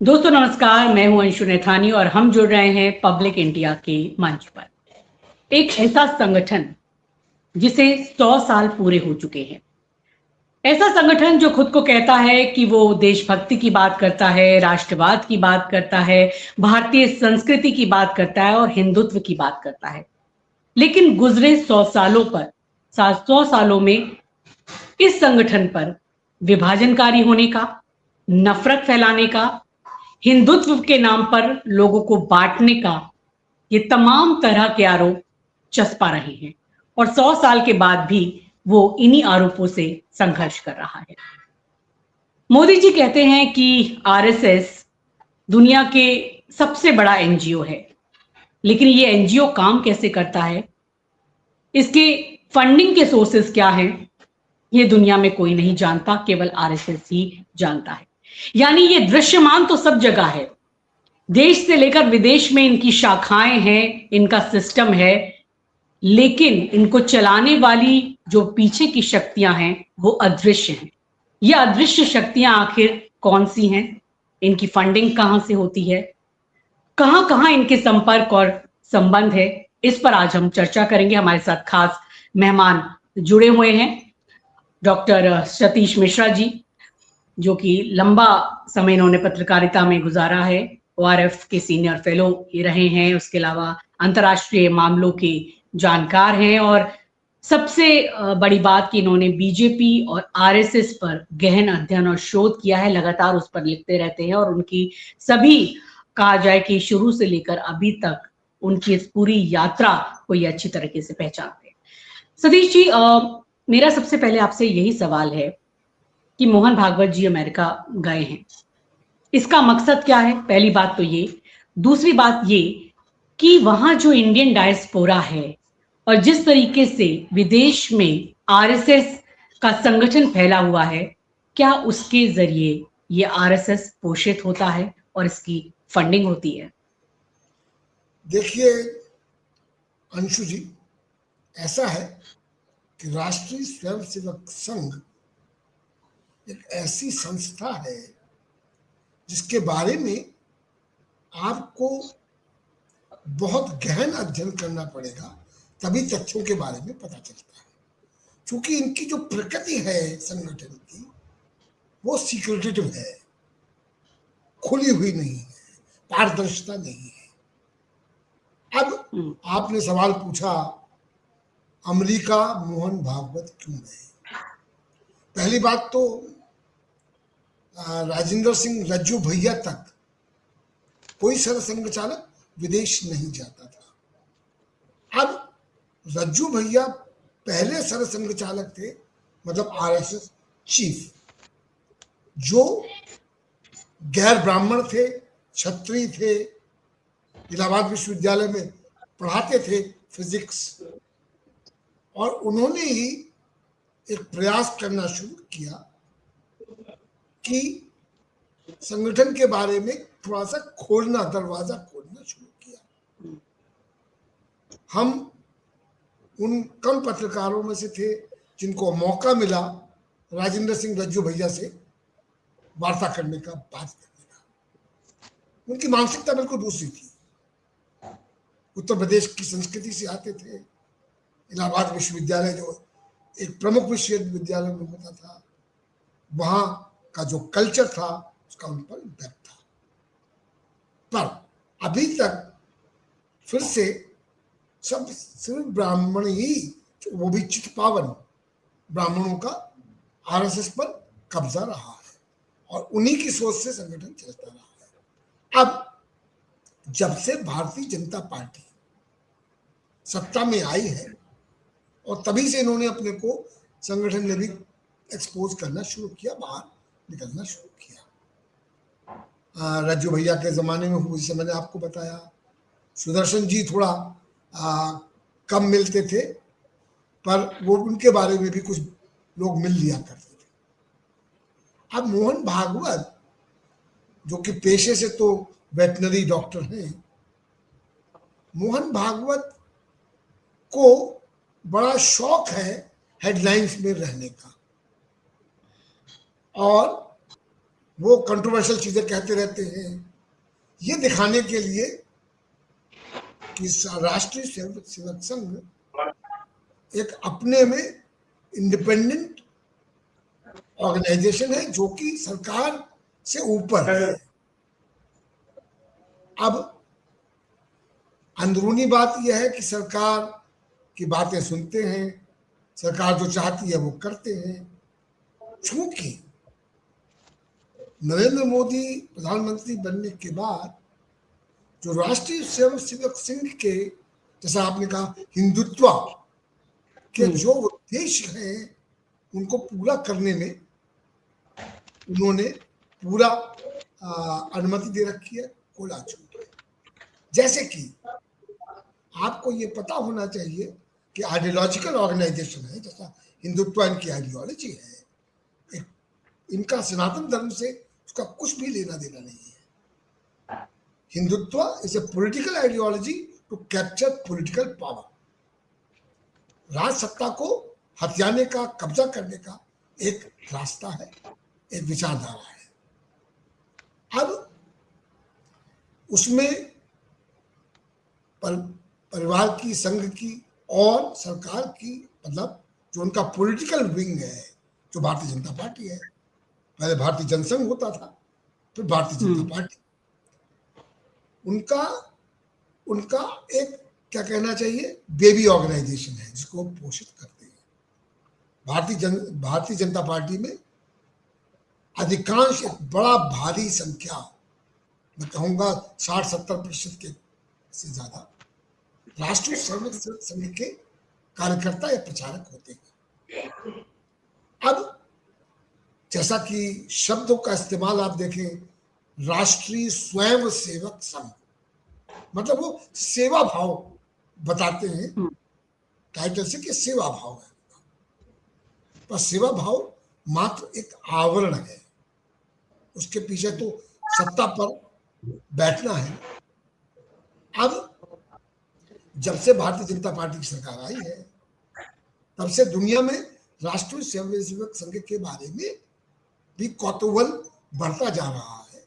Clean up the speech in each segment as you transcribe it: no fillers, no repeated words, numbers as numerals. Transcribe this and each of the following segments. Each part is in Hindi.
दोस्तों नमस्कार, मैं हूं अंशु नैथानी और हम जुड़ रहे हैं पब्लिक इंडिया के मंच पर। एक ऐसा संगठन जिसे 100 साल पूरे हो चुके हैं, ऐसा संगठन जो खुद को कहता है कि वो देशभक्ति की बात करता है, राष्ट्रवाद की बात करता है, भारतीय संस्कृति की बात करता है और हिंदुत्व की बात करता है। लेकिन गुजरे 100 सालों पर 100 सालों में इस संगठन पर विभाजनकारी होने का, नफरत फैलाने का, हिंदुत्व के नाम पर लोगों को बांटने का ये तमाम तरह के आरोप चस्पा रहे हैं और 100 साल के बाद भी वो इन्हीं आरोपों से संघर्ष कर रहा है। मोदी जी कहते हैं कि आरएसएस दुनिया के सबसे बड़ा एनजीओ है, लेकिन ये एनजीओ काम कैसे करता है, इसके फंडिंग के सोर्सेस क्या हैं, ये दुनिया में कोई नहीं जानता, केवल आरएसएस ही जानता है। यानी ये दृश्यमान तो सब जगह है, देश से लेकर विदेश में इनकी शाखाएं हैं, इनका सिस्टम है, लेकिन इनको चलाने वाली जो पीछे की शक्तियां हैं वो अदृश्य हैं। ये अदृश्य शक्तियां आखिर कौन सी हैं, इनकी फंडिंग कहां से होती है, कहां कहां इनके संपर्क और संबंध है, इस पर आज हम चर्चा करेंगे। हमारे साथ खास मेहमान जुड़े हुए हैं, डॉक्टर सतीश मिश्रा जी, जो कि लंबा समय इन्होंने पत्रकारिता में गुजारा है, ओआरएफ के सीनियर फेलो ये रहे हैं, उसके अलावा अंतर्राष्ट्रीय मामलों के जानकार हैं और सबसे बड़ी बात कि इन्होंने बीजेपी और आरएसएस पर गहन अध्ययन और शोध किया है, लगातार उस पर लिखते रहते हैं और उनकी सभी, कहा जाए कि शुरू से लेकर अभी तक उनकी इस पूरी यात्रा को ये अच्छी तरीके से पहचानते हैं। सतीश जी, मेरा सबसे पहले आपसे यही सवाल है कि मोहन भागवत जी अमेरिका गए हैं, इसका मकसद क्या है? पहली बात तो ये। दूसरी बात ये कि वहां जो इंडियन डायस्पोरा है और जिस तरीके से विदेश में आरएसएस का संगठन फैला हुआ है, क्या उसके जरिए ये आरएसएस पोषित होता है और इसकी फंडिंग होती है? देखिए अंशु जी, ऐसा है कि राष्ट्रीय स्वयंसेवक संघ एक ऐसी संस्था है जिसके बारे में आपको बहुत गहन अध्ययन करना पड़ेगा, तभी तथ्यों के बारे में पता चलता है। क्योंकि इनकी जो प्रकृति है संगठन की, वो सीक्रेटिव है, खुली हुई नहीं है, पारदर्शिता नहीं है। अब आपने सवाल पूछा, अमेरिका मोहन भागवत क्यों गए? पहली बात तो राजेंद्र सिंह रज्जू भैया तक कोई सरसंघ चालक विदेश नहीं जाता था। अब रज्जू भैया पहले सरसंघ चालक थे, मतलब आरएसएस चीफ, जो गैर ब्राह्मण थे, क्षत्रिय थे, इलाहाबाद विश्वविद्यालय में पढ़ाते थे फिजिक्स, और उन्होंने ही एक प्रयास करना शुरू किया कि संगठन के बारे में थोड़ा सा खोलना, दरवाजा खोलना शुरू किया। हम उन कम पत्रकारों में से थे जिनको मौका मिला राजेंद्र सिंह रज्जू भैया से वार्ता करने का, बात करने का। उनकी मानसिकता बिल्कुल दूसरी थी। उत्तर प्रदेश की संस्कृति से आते थे, इलाहाबाद विश्वविद्यालय जो एक प्रमुख विश्वविद्यालय में होता था, वहां का जो कल्चर था उसका उन पर इम्पैक्ट था। पर अभी तक फिर से सब सिर्फ ब्राह्मण ही, वो भी चितपावन ब्राह्मणों का आरएसएस पर कब्जा रहा है और उन्हीं की सोच से संगठन चलता रहा है। अब जब से भारतीय जनता पार्टी सत्ता में आई है और तभी से इन्होंने अपने को संगठन ने भी एक्सपोज करना शुरू किया, बाहर निकलना शुरू किया। रज्जू भैया के ज़माने में हुआ, जैसे मैंने आपको बताया, सुदर्शन जी थोड़ा कम मिलते थे, पर वो उनके बारे में भी कुछ लोग मिल लिया करते थे। अब मोहन भागवत, जो कि पेशे से तो वेटनरी डॉक्टर हैं, मोहन भागवत को बड़ा शौक है हेडलाइंस में रहने का, और वो कंट्रोवर्शियल चीजें कहते रहते हैं, ये दिखाने के लिए कि राष्ट्रीय सेवक संघ एक अपने में इंडिपेंडेंट ऑर्गेनाइजेशन है जो कि सरकार से ऊपर है। अब अंदरूनी बात यह है कि सरकार की बातें सुनते हैं, सरकार जो चाहती है वो करते हैं। चूंकि नरेंद्र मोदी प्रधानमंत्री बनने के बाद जो राष्ट्रीय सेवक संघ के, जैसा आपने कहा, हिंदुत्व के जो उद्देश्य हैं उनको पूरा करने में उन्होंने पूरा अनुमति दे रखी है, खुला छूट है। जैसे कि आपको ये पता होना चाहिए कि आइडियोलॉजिकल ऑर्गेनाइजेशन है, जैसा हिंदुत्व इनकी आइडियोलॉजी है, इनका सनातन धर्म से उसका कुछ भी लेना देना नहीं है। Hindutva is a political ideology to capture political power, राज सत्ता को हथियाने का, कब्जा करने का एक रास्ता है, एक विचारधारा है। अब उसमें परिवार की, संघ की और सरकार की, मतलब जो उनका पॉलिटिकल विंग है, जो भारतीय जनता पार्टी है, पहले भारतीय जनसंघ होता था, फिर भारतीय जनता पार्टी, उनका एक, क्या कहना चाहिए, बेबी ऑर्गेनाइजेशन है जिसको वो पोषित करते हैं। भारतीय जनता पार्टी में अधिकांश, एक बड़ा भारी संख्या, मैं कहूंगा 60-70% के से ज्यादा राष्ट्रीय सेवक संघ के कार्यकर्ता या प्रचारक होते हैं। अब जैसा कि शब्दों का इस्तेमाल आप देखें, राष्ट्रीय स्वयं सेवक संघ, मतलब वो सेवा भाव बताते हैं टाइटल से कि सेवा भाव है, पर सेवा भाव मात्र एक आवरण है, उसके पीछे तो सत्ता पर बैठना है। अब जब से भारतीय जनता पार्टी की सरकार आई है, तब से दुनिया में राष्ट्रीय सेवक संघ के बारे में भी कौतूहल बढ़ता जा रहा है,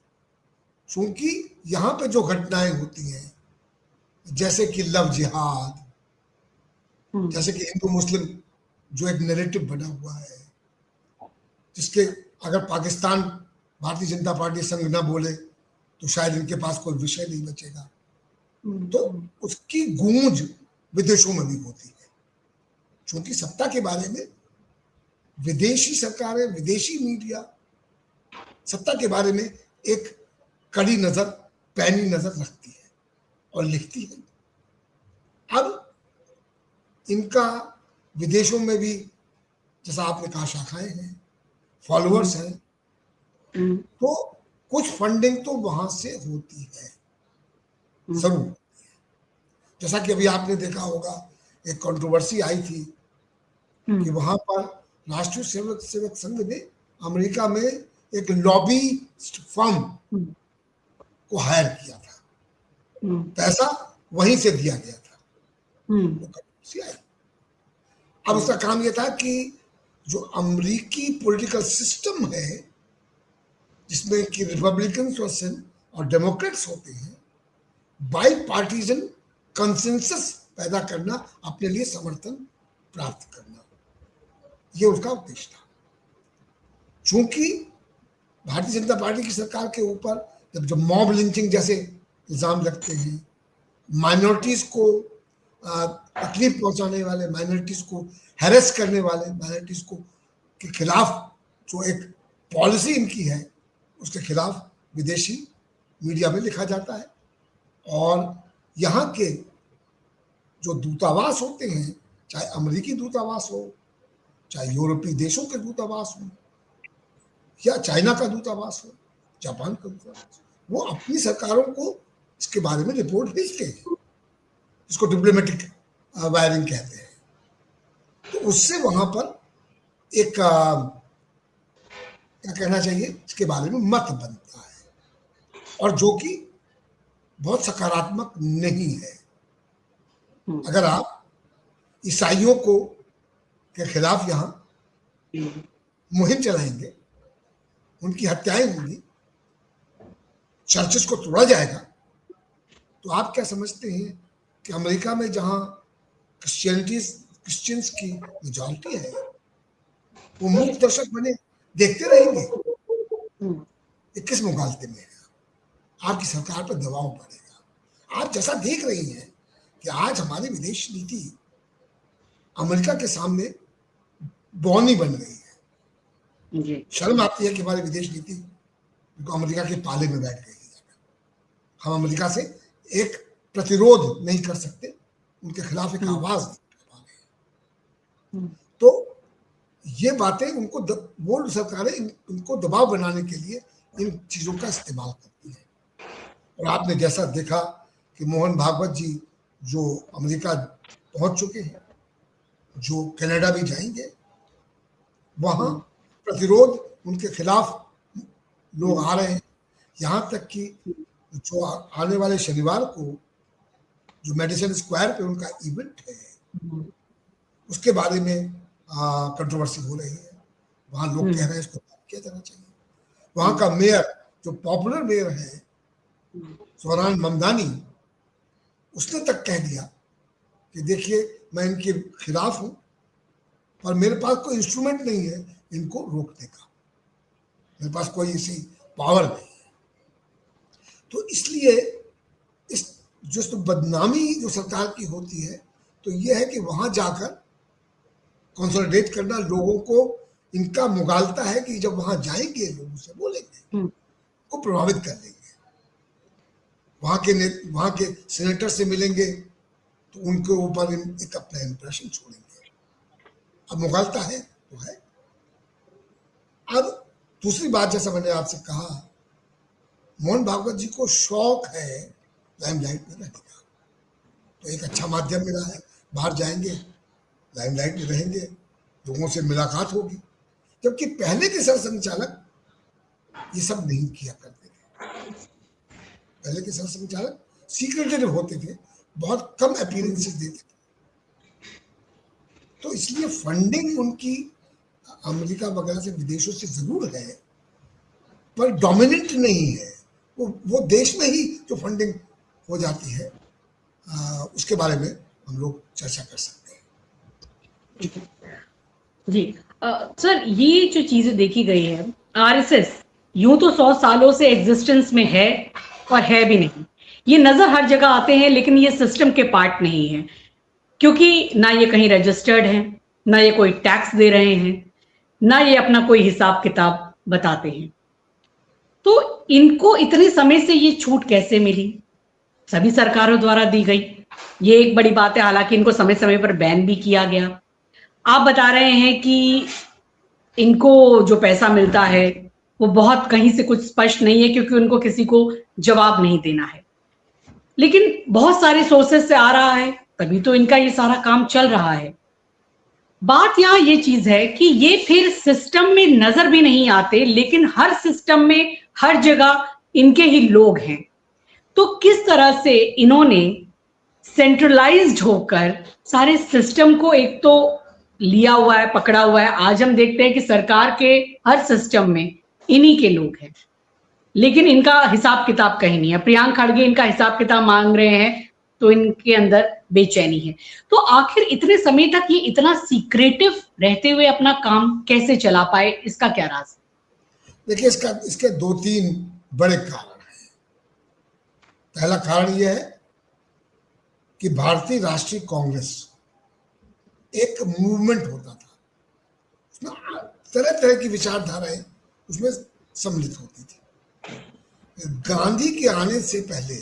क्योंकि यहाँ पे जो घटनाएं होती हैं, जैसे कि लव जिहाद, जैसे कि हिंदू मुस्लिम जो एक नैरेटिव बना हुआ है, जिसके अगर पाकिस्तान भारतीय जनता पार्टी संघ ना बोले तो शायद इनके पास कोई विषय नहीं बचेगा, तो उसकी गूंज विदेशों में भी होती है, क्योंकि सत्ता के बारे में विदेशी सरकारें, विदेशी मीडिया सत्ता के बारे में एक कड़ी नजर, पैनी नजर रखती है और लिखती है। अब इनका विदेशों में भी, जैसा आपने कहा, शाखाएं हैं, फॉलोअर्स हैं, तो कुछ फंडिंग तो वहां से होती है जरूर। जैसा कि अभी आपने देखा होगा, एक कंट्रोवर्सी आई थी कि वहां पर राष्ट्रीय सेवक संघ ने अमेरिका में एक लॉबीस्ट फर्म को हायर किया था, पैसा वहीं से दिया गया था, वो कंट्रोवर्सी आई। अब उसका काम यह था कि जो अमेरिकी पॉलिटिकल सिस्टम है, जिसमें कि रिपब्लिकन और डेमोक्रेट्स होते हैं, बाई पार्टीजन कंसेंसस पैदा करना, अपने लिए समर्थन प्राप्त करना, यह उसका उद्देश्य था। चूंकि भारतीय जनता पार्टी की सरकार के ऊपर जब मॉब लिंचिंग जैसे इल्जाम लगते हैं, माइनॉरिटीज को तकलीफ पहुंचाने वाले, माइनॉरिटीज को हैरेस करने वाले, माइनॉरिटीज को के खिलाफ जो एक पॉलिसी इनकी है, उसके खिलाफ विदेशी मीडिया में लिखा जाता है। और यहाँ के जो दूतावास होते हैं, चाहे अमेरिकी दूतावास हो, चाहे यूरोपीय देशों के दूतावास हो, या चाइना का दूतावास हो, जापान का दूतावास, वो अपनी सरकारों को इसके बारे में रिपोर्ट भेजते हैं, इसको डिप्लोमेटिक वायरिंग कहते हैं। तो उससे वहां पर एक क्या कहना चाहिए, इसके बारे में मत बनता है, और जो कि बहुत सकारात्मक नहीं है। अगर आप ईसाइयों को के खिलाफ यहाँ मुहिम चलाएंगे, उनकी हत्याएं होंगी, चर्चेस को तोड़ा जाएगा, तो आप क्या समझते हैं कि अमेरिका में जहां क्रिश्चियंस की मेजॉरिटी है, वो मूक दर्शक बने देखते रहेंगे? ये किस मुगालते में है? आपकी सरकार पर दबाव पड़ेगा। आप जैसा देख रही हैं कि आज हमारी विदेश नीति अमेरिका के सामने बौनी बन गई है। जी शर्म आती है कि हमारी विदेश नीति तो अमेरिका के पाले में बैठ गई है। हम अमेरिका से एक प्रतिरोध नहीं कर सकते, उनके खिलाफ एक आवाज नहीं कर पा रहे हैं। तो ये बातें उनको वो सरकारें उनको दबाव बनाने के लिए इन चीजों का इस्तेमाल करती है। और आपने जैसा देखा कि मोहन भागवत जी जो अमेरिका पहुंच चुके हैं, जो कनाडा भी जाएंगे, वहां प्रतिरोध उनके खिलाफ लोग आ रहे हैं। यहां तक कि जो आने वाले शनिवार को जो मेडिसन स्क्वायर पे उनका इवेंट है, उसके बारे में कंट्रोवर्सी हो रही है। वहां लोग कह रहे हैं इसको बंद किया जाना चाहिए। वहां का मेयर, जो पॉपुलर मेयर है सोहरान ममदानी, उसने तक कह दिया कि देखिए मैं इनके खिलाफ हूं, पर मेरे पास कोई इंस्ट्रूमेंट नहीं है इनको रोकने का, मेरे पास कोई ऐसी पावर नहीं है। तो इसलिए इस जो बदनामी जो सरकार की होती है, तो यह है कि वहां जाकर कंसोलिडेट करना, लोगों को इनका मुगालता है कि जब वहां जाएंगे लोगों से बोलेंगे, को प्रभावित कर लेंगे। वहां के सेनेटर से मिलेंगे तो उनके ऊपर एक अपना इंप्रेशन छोड़ेंगे। अब मुगालता है तो है। अब दूसरी बात, जैसा मैंने आपसे कहा, मोहन भागवत जी को शौक है लाइमलाइट में रहने का, तो एक अच्छा माध्यम मिला है। बाहर जाएंगे, लाइमलाइट में रहेंगे, लोगों से मुलाकात होगी। जबकि पहले के सरसंघचालक ये सब नहीं किया करते थे। पहले के सरसंघचालक सीक्रेटिव होते थे, बहुत कम अपीयरेंसेस देते थे। तो इसलिए फंडिंग उनकी अमेरिका वगैरह से, विदेशों से जरूर है, पर डोमिनेंट नहीं है। वो देश में ही जो फंडिंग हो जाती है, उसके बारे में हम लोग चर्चा कर सकते हैं। जी सर, ये जो चीजें देखी गई है, आरएसएस यूं तो 100 सालों से एग्जिस्टेंस में है और है भी नहीं। ये नजर हर जगह आते हैं, लेकिन ये सिस्टम के पार्ट नहीं है, क्योंकि ना ये कहीं रजिस्टर्ड है, ना ये कोई टैक्स दे रहे हैं, ना ये अपना कोई हिसाब किताब बताते हैं। तो इनको इतने समय से ये छूट कैसे मिली? सभी सरकारों द्वारा दी गई, ये एक बड़ी बात है। हालांकि इनको समय समय पर बैन भी किया गया। आप बता रहे हैं कि इनको जो पैसा मिलता है वो बहुत कहीं से कुछ स्पष्ट नहीं है, क्योंकि उनको किसी को जवाब नहीं देना है, लेकिन बहुत सारे सोर्सेस से आ रहा है, तभी तो इनका ये सारा काम चल रहा है। बात यहां ये चीज है कि ये फिर सिस्टम में नजर भी नहीं आते, लेकिन हर सिस्टम में हर जगह इनके ही लोग हैं। तो किस तरह से इन्होंने सेंट्रलाइज्ड होकर सारे सिस्टम को एक तो लिया हुआ है, पकड़ा हुआ है। आज हम देखते हैं कि सरकार के हर सिस्टम में इन्हीं के लोग हैं, लेकिन इनका हिसाब किताब कहीं नहीं है। प्रियंक खड़गे इनका हिसाब किताब मांग रहे हैं, तो इनके अंदर बेचैनी है। तो आखिर इतने समय तक ये इतना सीक्रेटिव रहते हुए अपना काम कैसे चला पाए, इसका क्या राज? देखिए, इसके 2-3 बड़े कारण हैं। पहला कारण यह है कि भारतीय राष्ट्रीय कांग्रेस एक मूवमेंट होता था, उसमें तरह तरह की विचारधाराएं उसमें सम्मिलित होती थी। गांधी के आने से पहले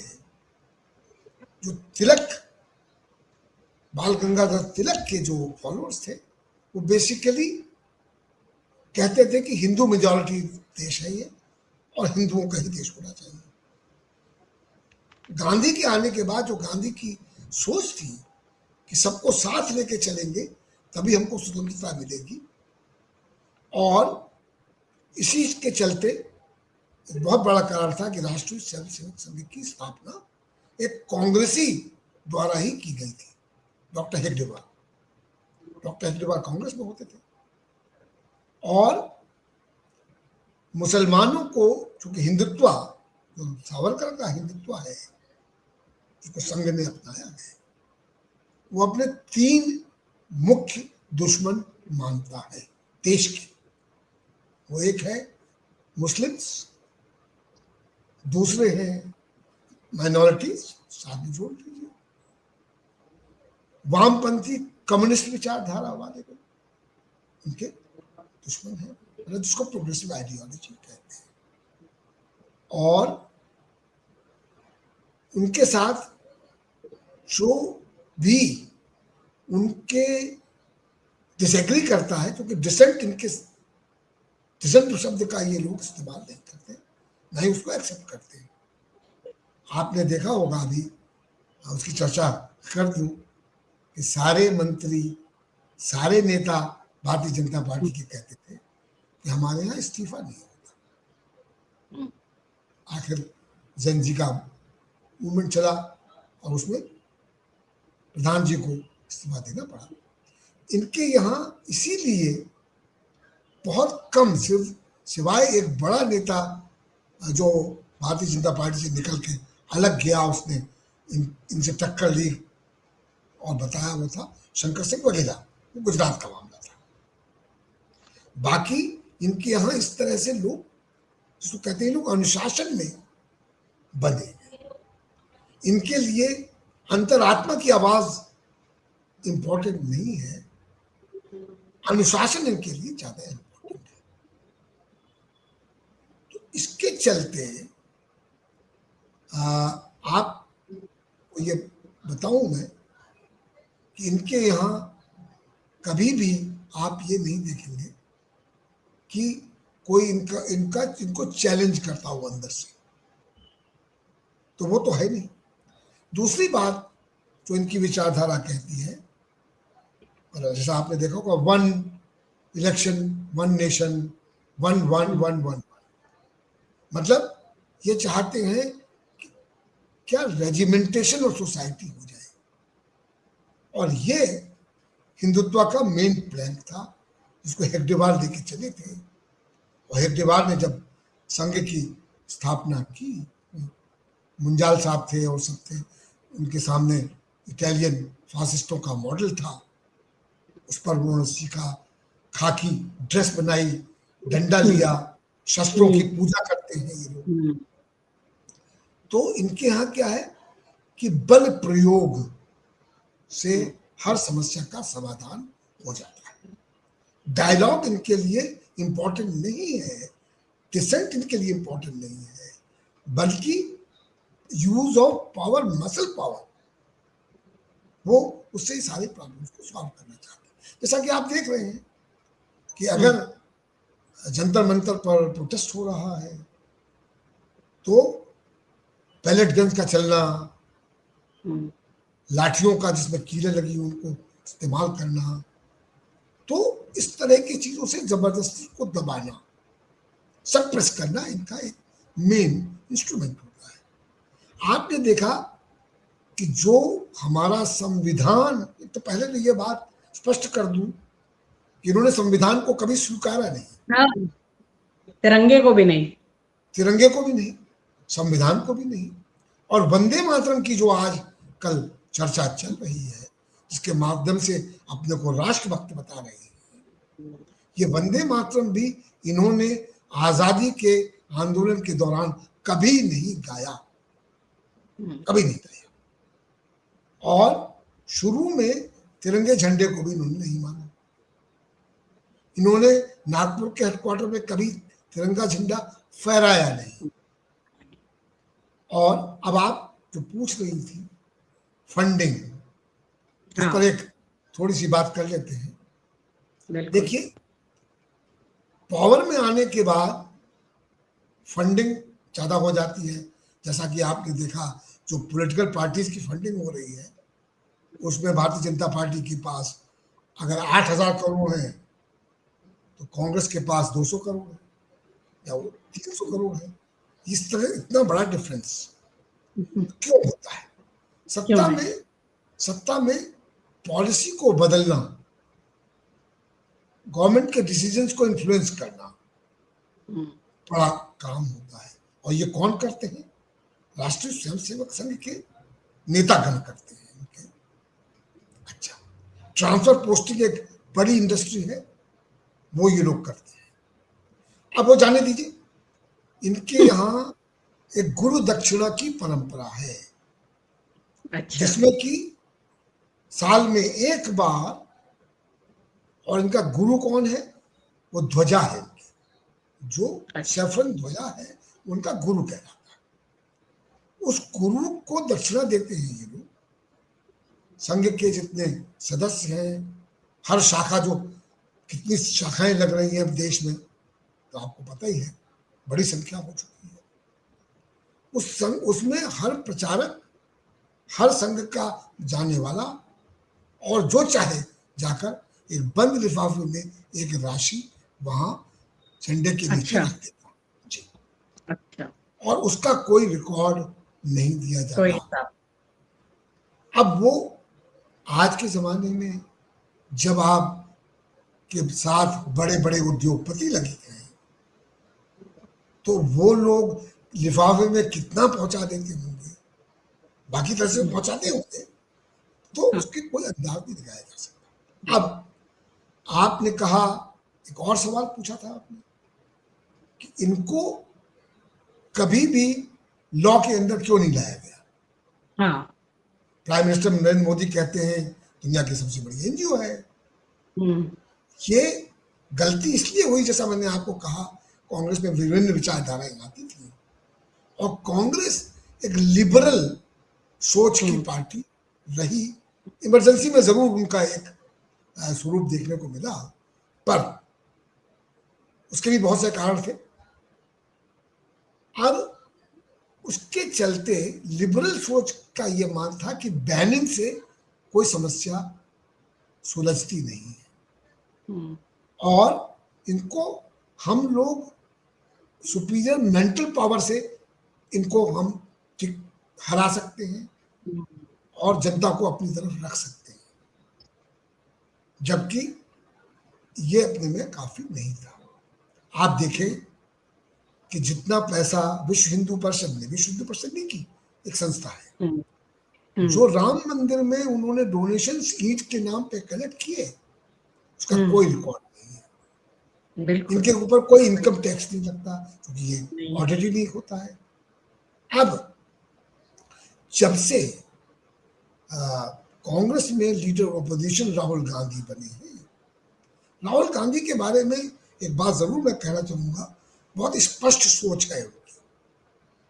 जो तिलक, बाल गंगाधर तिलक के जो फॉलोअर्स थे, वो बेसिकली कहते थे कि हिंदू मेजॉरिटी देश है ये, और हिंदुओं का ही देश होना चाहिए। गांधी के आने के बाद जो गांधी की सोच थी कि सबको साथ लेके चलेंगे तभी हमको स्वतंत्रता मिलेगी, और इसी के चलते एक बहुत बड़ा कारण था कि राष्ट्रीय स्वयंसेवक संघ की स्थापना एक कांग्रेसी द्वारा ही की गई थी। डॉक्टर हेगडेवार कांग्रेस में होते थे, और मुसलमानों को चूंकि हिंदुत्व जो सावरकर का हिंदुत्व है, जिसको संघ ने अपनाया है, वो अपने 3 मुख्य दुश्मन मानता है देश के। वो एक है मुस्लिम्स, दूसरे हैं माइनॉरिटीज, साथ में जोड़ लीजिए, वामपंथी कम्युनिस्ट विचारधारा वाले लोग उनके दुश्मन है, मतलब जिसको प्रोग्रेसिव आइडियोलॉजी कहते हैं। और उनके साथ जो भी उनके डिसएग्री करता है, क्योंकि डिसेंट शब्द का ये लोग इस्तेमाल नहीं करते, ना ही उसको एक्सेप्ट करते हैं। आपने देखा होगा, अभी उसकी चर्चा कर दूं, कि सारे मंत्री, सारे नेता भारतीय जनता पार्टी के कहते थे कि हमारे यहाँ इस्तीफा नहीं होता। आखिर जैन जी का मूवमेंट चला और उसमें प्रधान जी को इस्तीफा देना पड़ा। इनके यहाँ इसीलिए बहुत कम, सिवाय एक बड़ा नेता जो भारतीय जनता पार्टी से निकल के अलग गया, उसने इनसे टक्कर ली और बताया, वो था शंकर सिंह वघेला, वो गुजरात का मामला था। बाकी इनके यहाँ इस तरह से लोग, जिसको कहते हैं लोग अनुशासन में बने, इनके लिए अंतरात्मा की आवाज इंपॉर्टेंट नहीं है, अनुशासन इनके लिए ज्यादा इंपॉर्टेंट है। तो इसके चलते आप ये बताऊं मैं कि इनके यहाँ कभी भी आप ये नहीं देखेंगे कि कोई इनको चैलेंज करता हो अंदर से, तो वो तो है नहीं। दूसरी बात जो इनकी विचारधारा कहती है, और जैसा आपने देखा होगा, 1 इलेक्शन 1 नेशन 1 मतलब ये चाहते हैं कि क्या रेजिमेंटेशन ऑफ सोसाइटी हो जाए, और ये हिंदुत्व का मेन प्लान था, जिसको हेगडेवार लेके चले थे। और हेगडेवार ने जब संघ की स्थापना की, मुंजाल साहब थे और सब थे, उनके सामने इटालियन फासिस्टों का मॉडल था, उस पर उन्होंने सीखा, खाकी ड्रेस बनाई, डंडा लिया, शस्त्रों की पूजा करते हैं ये लोग। तो इनके यहाँ क्या है कि बल प्रयोग से हर समस्या का समाधान हो जाता है। डायलॉग इनके लिए इंपॉर्टेंट नहीं है, डिसेंट इनके लिए इंपॉर्टेंट नहीं है, बल्कि use of power, muscle power, वो उससे ही सारे प्रॉब्लम्स को सॉल्व करना चाहते हैं। जैसा कि आप देख रहे हैं कि अगर जंतर मंतर पर प्रोटेस्ट हो रहा है, तो पैलेट गन्स का चलना, लाठियों का जिसमें कीलें लगी उनको इस्तेमाल करना, तो इस तरह की चीजों से जबरदस्ती को दबाना, सप्रेस करना इनका एक मेन इंस्ट्रूमेंट होता है। आपने देखा कि जो हमारा संविधान, तो पहले तो ये बात स्पष्ट कर दूं कि इन्होंने संविधान को कभी स्वीकारा नहीं, हाँ, तिरंगे को भी नहीं, तिरंगे को भी नहीं, संविधान को भी नहीं। और वंदे मातरम की जो आज कल चर्चा चल रही है, जिसके माध्यम से अपने को राष्ट्रभक्त बता रहे हैं, ये वंदे मातरम भी इन्होंने आजादी के आंदोलन के दौरान कभी नहीं गाया, कभी नहीं गाया। और शुरू में तिरंगे झंडे को भी इन्होंने नहीं माना। इन्होंने नागपुर के हेडक्वार्टर में कभी तिरंगा झंडा फहराया नहीं। और अब आप जो पूछ रही थी फंडिंग, इस पर एक थोड़ी सी बात कर लेते हैं। देखिए, पावर में आने के बाद फंडिंग ज्यादा हो जाती है। जैसा कि आपने देखा, जो पॉलिटिकल पार्टीज की फंडिंग हो रही है, उसमें भारतीय जनता पार्टी के पास अगर 8,000 करोड़ है, तो कांग्रेस के पास 200 करोड़ है या 300 करोड़ है। इस तरह इतना बड़ा डिफरेंस क्यों होता है? सत्ता में पॉलिसी को बदलना, गवर्नमेंट के डिसीजंस को इन्फ्लुएंस करना बड़ा काम होता है, और ये कौन करते हैं? राष्ट्रीय स्वयंसेवक संघ के नेतागण करते हैं इनके। अच्छा, ट्रांसफर पोस्टिंग एक बड़ी इंडस्ट्री है, वो ये लोग करते हैं। अब वो जाने दीजिए, इनके यहाँ एक गुरु दक्षिणा की परंपरा है, अच्छा। जिसमें कि साल में एक बार, और इनका गुरु कौन है? वो ध्वजा है इनकी, जो अच्छा। सैफरन ध्वजा है, उनका गुरु कहलाता है। उस गुरु को दक्षिणा देते हैं ये लोग। संघ के जितने सदस्य हैं, हर शाखा, जो कितनी शाखाएं लग रही हैं देश में, तो आपको पता ही है, बड़ी संख्या हो चुकी है। उस संघ, उसमें हर प्रचारक, हर संघ का जाने वाला, और जो चाहे जाकर एक बंद लिफाफे में एक राशि वहां झंडे के नीचे अच्छा। रख देता। जी। अच्छा। और उसका कोई रिकॉर्ड नहीं दिया कोई जाता। हिसाब। अब वो आज के जमाने में जब आप के साथ बड़े बड़े उद्योगपति लगे हैं, तो वो लोग लिफाफे में कितना पहुंचा देते होंगे, बाकी तरह से पहुंचाते होंगे, तो हाँ। उसके कोई अंदाज नहीं लगाया जा सकता। अब आपने कहा, एक और सवाल पूछा था आपने कि इनको कभी भी लॉ के अंदर क्यों नहीं लाया गया? हाँ। प्राइम मिनिस्टर नरेंद्र मोदी कहते हैं दुनिया की सबसे बड़ी एनजीओ है। हम्म। ये गलती इसलिए हुई, जैसा मैंने आपको कहा, कांग्रेस में विभिन्न विचारधाराएं आती थी, और कांग्रेस एक लिबरल सोच की पार्टी रही। इमरजेंसी में जरूर उनका एक स्वरूप देखने को मिला, पर उसके भी बहुत से कारण थे। और उसके चलते लिबरल सोच का यह मान था कि बैनिंग से कोई समस्या सुलझती नहीं है, और इनको हम लोग सुपीरियर मेंटल पावर से इनको हम ठीक हरा सकते हैं और जनता को अपनी तरफ रख सकते हैं, जबकि ये अपने में काफी नहीं था। आप देखें कि जितना पैसा विश्व हिंदू परिषद ने, विश्व हिंदू परिषद नहीं की एक संस्था है, जो राम मंदिर में उन्होंने डोनेशन ईद के नाम पे कलेक्ट किए, उसका कोई रिकॉर्ड नहीं है। बिल्कुल। इनके ऊपर कोई इनकम टैक्स नहीं लगता, क्योंकि ये ऑडिट ही नहीं होता है। अब जब से कांग्रेस में लीडर ऑपोजिशन राहुल गांधी बने हैं, राहुल गांधी के बारे में एक बात जरूर मैं कहना चाहूंगा, बहुत स्पष्ट सोच है उनकी,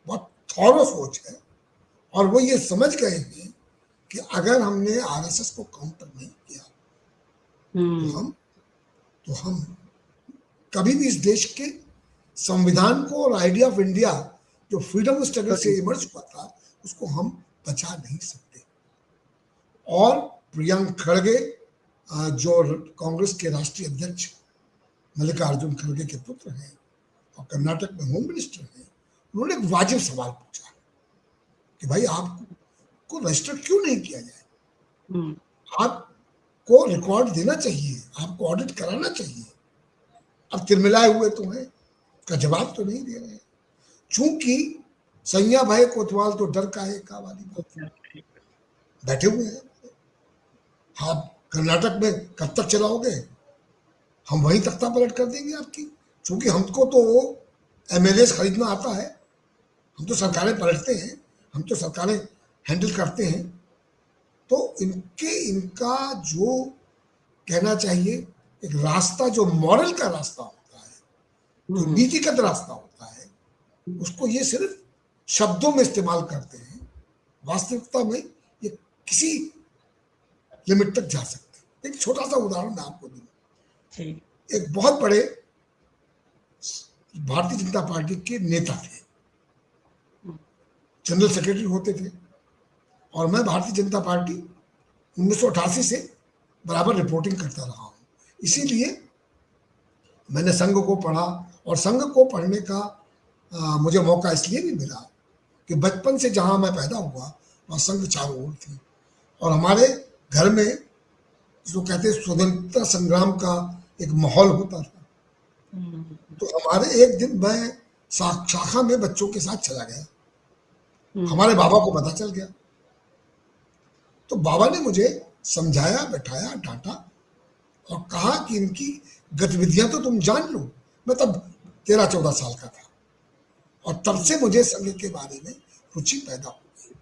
बहुत थॉरो सोच है, और वो ये समझ गए हैं कि अगर हमने आरएसएस को काउंटर नहीं किया तो हम कभी भी इस देश के संविधान को और आइडिया ऑफ इंडिया जो फ्रीडम स्ट्रगल से इमर्ज हुआ था, उसको हम बचा नहीं सकते। और प्रियंक खड़गे, जो कांग्रेस के राष्ट्रीय अध्यक्ष मल्लिकार्जुन खड़गे के पुत्र हैं और कर्नाटक में होम मिनिस्टर हैं, उन्होंने एक वाजिब सवाल पूछा कि भाई आपको रजिस्टर क्यों नहीं किया जाए? आपको रिकॉर्ड देना चाहिए, आपको ऑडिट कराना चाहिए। अब तिरमिलाए हुए तो हैं, उसका जवाब तो नहीं दे रहे हैं, चूंकि सैया भाई कोतवाल तो डर का है का वाली बात, बैठे हुए हैं। आप कर्नाटक में कब तक चलाओगे? हम वहीं तख्ता पलट कर देंगे आपकी, क्योंकि हमको तो एमएलए खरीदना आता है, हम तो सरकारें पलटते हैं, हम तो सरकारें हैंडल करते हैं। तो इनका जो कहना चाहिए, एक रास्ता जो मॉरल का रास्ता होता है, जो नीतिगत रास्ता होता है, उसको ये सिर्फ शब्दों में इस्तेमाल करते हैं। वास्तविकता में ये किसी लिमिट तक जा सकते हैं। एक छोटा सा उदाहरण मैं आपको दूं। एक बहुत बड़े भारतीय जनता पार्टी के नेता थे, जनरल सेक्रेटरी होते थे, और मैं भारतीय जनता पार्टी 1988 से बराबर रिपोर्टिंग करता रहा हूं। इसीलिए मैंने संघ को पढ़ा, और संघ को पढ़ने का मुझे मौका इसलिए भी मिला कि बचपन से जहां मैं पैदा हुआ वहां संघ चारों ओर थी, और हमारे घर में जो कहते स्वतंत्रता संग्राम का एक माहौल होता था। तो हमारे एक दिन मैं शाखा में बच्चों के साथ चला गया। हम्म। हमारे बाबा को पता चल गया, तो बाबा ने मुझे समझाया, बैठाया, डांटा और कहा कि इनकी गतिविधियां तो तुम जान लो। मैं तब 13-14 साल का था और तब से मुझे संघ के बारे में रुचि पैदा हो गई।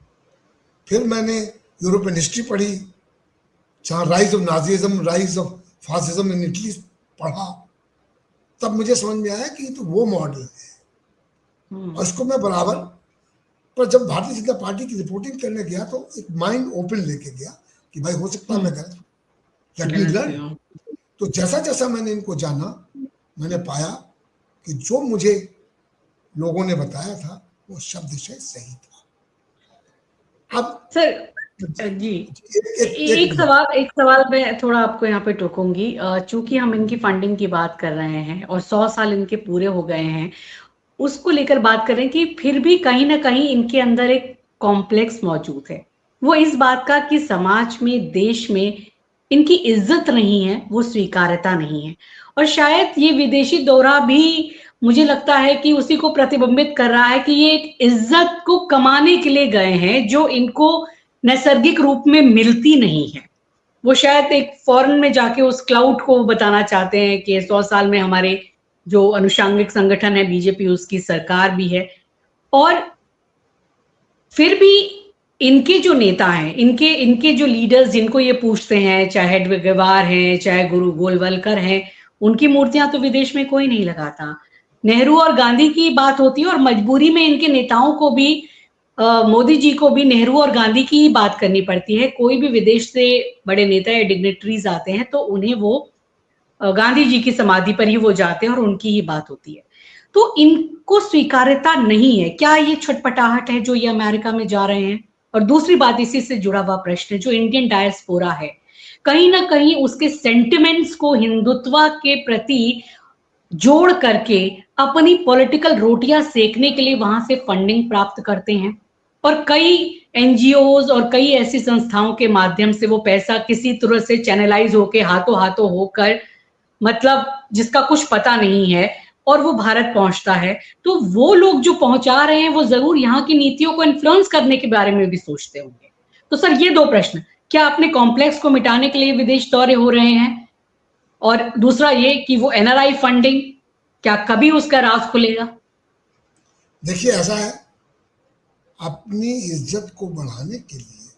फिर मैंने यूरोपियन हिस्ट्री पढ़ी, जहाँ rise of Nazism, rise of fascism in Italy पढ़ा। तब मुझे समझ में आया कि ये तो वो मॉडल है और इसको मैं बराबर। पर जब भारतीय जनता पार्टी की रिपोर्टिंग करने गया तो एक माइंड ओपन लेके गया कि भाई हो सकता है मैं गलत हूँ, लेट मी लर्न। तो जैसा जैसा मैंने इनको जाना, मैंने पाया कि जो मुझे लोगों ने बताया था वो शब्द से सही था। अब सर जी, एक एक सवाल मैं थोड़ा आपको यहाँ पे टोकूंगी। चूंकि हम इनकी फंडिंग की बात कर रहे हैं और 100 साल इनके पूरे हो गए हैं, उसको लेकर बात करें कि फिर भी कहीं ना कहीं इनके अंदर एक कॉम्प्लेक्स मौजूद है, वो इस बात का कि समाज में, देश में इनकी इज्जत नहीं है, वो स्वीकार्यता नहीं है। और शायद ये विदेशी दौरा भी मुझे लगता है कि उसी को प्रतिबिंबित कर रहा है कि ये एक इज्जत को कमाने के लिए गए हैं जो इनको नैसर्गिक रूप में मिलती नहीं है। वो शायद एक फॉरेन में जाके उस क्लाउड को बताना चाहते हैं कि 100 साल में हमारे जो अनुषांगिक संगठन है बीजेपी, उसकी सरकार भी है। और फिर भी इनके जो नेता हैं, इनके इनके जो लीडर्स जिनको ये पूछते हैं, चाहे हेडगेवार हैं, चाहे गुरु गोलवलकर हैं, उनकी मूर्तियां तो विदेश में कोई नहीं लगाता। नेहरू और गांधी की बात होती है और मजबूरी में इनके नेताओं को भी, मोदी जी को भी नेहरू और गांधी की ही बात करनी पड़ती है। कोई भी विदेश से बड़े नेता या डिग्नेटरीज आते हैं तो उन्हें वो गांधी जी की समाधि पर ही वो जाते हैं और उनकी ही बात होती है। तो इनको स्वीकार्यता नहीं है। क्या ये छटपटाहट है जो ये अमेरिका में जा रहे हैं? और दूसरी बात इसी से जुड़ा हुआ प्रश्न, जो इंडियन डायस्पोरा है, कहीं ना कहीं उसके सेंटिमेंट्स को हिंदुत्व के प्रति जोड़ करके अपनी पॉलिटिकल रोटियां सेकने के लिए वहां से फंडिंग प्राप्त करते हैं और कई एनजीओज और कई ऐसी संस्थाओं के माध्यम से वो पैसा किसी तरह से चैनलाइज होके, हाथों हाथों होकर, मतलब जिसका कुछ पता नहीं है, और वो भारत पहुंचता है। तो वो लोग जो पहुंचा रहे हैं वो जरूर यहाँ की नीतियों को इन्फ्लुएंस करने के बारे में भी सोचते होंगे। तो सर ये दो प्रश्न, क्या अपने कॉम्प्लेक्स को मिटाने के लिए विदेश दौरे हो रहे हैं? और दूसरा ये कि वो एनआरआई फंडिंग, क्या कभी उसका राज खुलेगा? देखिए ऐसा है, अपनी इज्जत को बढ़ाने के लिए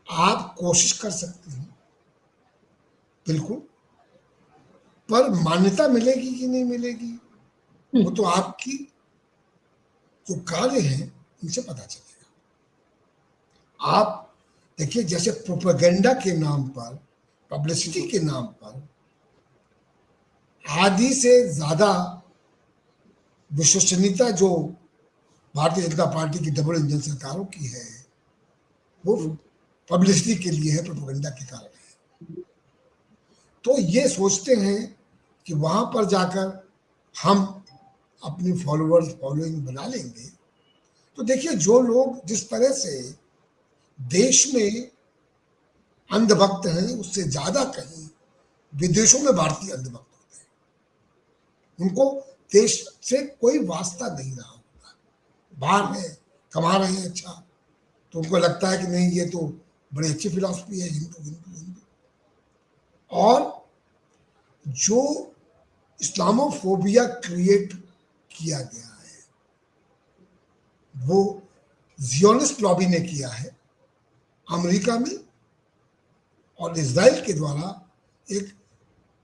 आप कोशिश कर सकते हैं बिल्कुल, पर मान्यता मिलेगी कि नहीं मिलेगी वो तो आपकी जो कार्य है उनसे पता चलेगा। आप देखिए, जैसे प्रोपेगेंडा के नाम पर, पब्लिसिटी के नाम पर आधी से ज्यादा विश्वसनीयता जो भारतीय जनता पार्टी की डबल इंजन सरकारों की है वो पब्लिसिटी के लिए है, प्रोपेगेंडा के कारण है। तो ये सोचते हैं कि वहां पर जाकर हम अपनी फॉलोइंग बना लेंगे। तो देखिए, जो लोग जिस तरह से देश में अंधभक्त हैं, उससे ज्यादा कहीं विदेशों में भारतीय अंधभक्त होते हैं। उनको देश से कोई वास्ता नहीं रहा होता, बाहर है, कमा रहे हैं अच्छा, तो उनको लगता है कि नहीं ये तो बड़ी अच्छी फिलॉसफी है, हिंदू हिंदू हिंदू। और जो इस्लामोफोबिया क्रिएट किया गया है वो जियोनिस्ट लॉबी ने किया है अमेरिका में, और इजराइल के द्वारा एक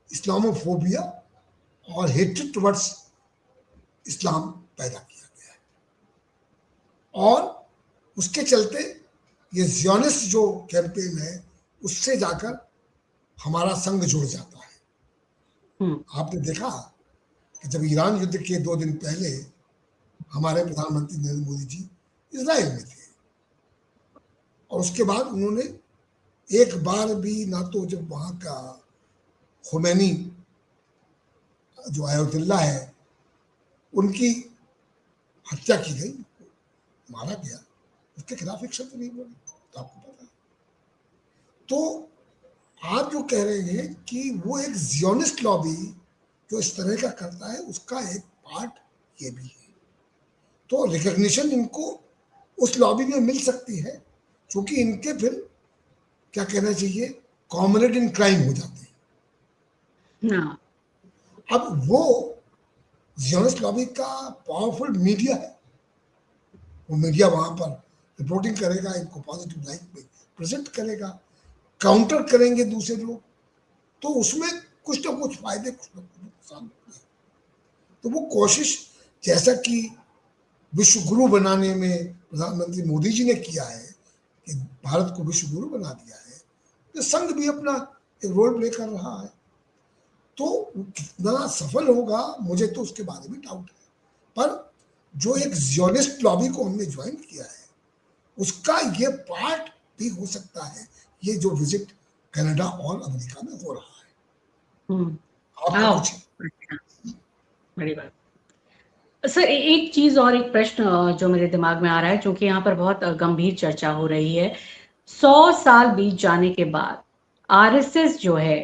इस्लामोफोबिया और हेट्रेड टुवर्ड्स इस्लाम पैदा किया गया है। और उसके चलते ये जियोनिस्ट जो कैंपेन है उससे जाकर हमारा संघ जुड़ जाता है। आपने देखा कि जब ईरान युद्ध के 2 दिन पहले हमारे प्रधानमंत्री नरेंद्र मोदी जी इजराइल में थे और उसके बाद उन्होंने एक बार भी ना, तो जब वहां का खुमैनी जो आयतुल्लाह है उनकी हत्या की गई, मारा गया, उसके खिलाफ एक शब्द नहीं बोले, तो आपको पता है। तो आप जो कह रहे हैं कि वो एक जियोनिस्ट लॉबी जो इस तरह का करता है उसका एक पार्ट ये भी है। तो रिकग्निशन इनको उस लॉबी में मिल सकती है क्योंकि इनके फिर क्या कहना चाहिए कॉमरेड इन क्राइम हो जाते हैं। हाँ। अब वो जियोनिस्ट लॉबी का पावरफुल मीडिया है, वो मीडिया वहां पर रिपोर्टिंग करेगा, इनको पॉजिटिव लाइट में प्रेजेंट करेगा, काउंटर करेंगे दूसरे लोग, तो उसमें कुछ ना कुछ फायदे कुछ ना कुछ नुकसान होते हैं। तो वो कोशिश जैसा कि विश्व गुरु बनाने में प्रधानमंत्री मोदी जी ने किया है कि भारत को विश्व गुरु बना दिया है, तो संघ भी अपना एक रोल प्ले कर रहा है। तो कितना सफल होगा मुझे तो उसके बारे में डाउट है, पर जो एक जियोनिस्ट लॉबी को हमने ज्वाइन किया है उसका ये पार्ट भी हो सकता है, ये जो विजिट कनाडा और अमेरिका में हो रहा है। आपका आओ, कुछ अच्छा, बड़ी बात। सर एक चीज और एक प्रश्न जो मेरे दिमाग में आ रहा है, जो कि यहाँ पर बहुत गंभीर चर्चा हो रही है। 100 साल बीत जाने के बाद आरएसएस जो है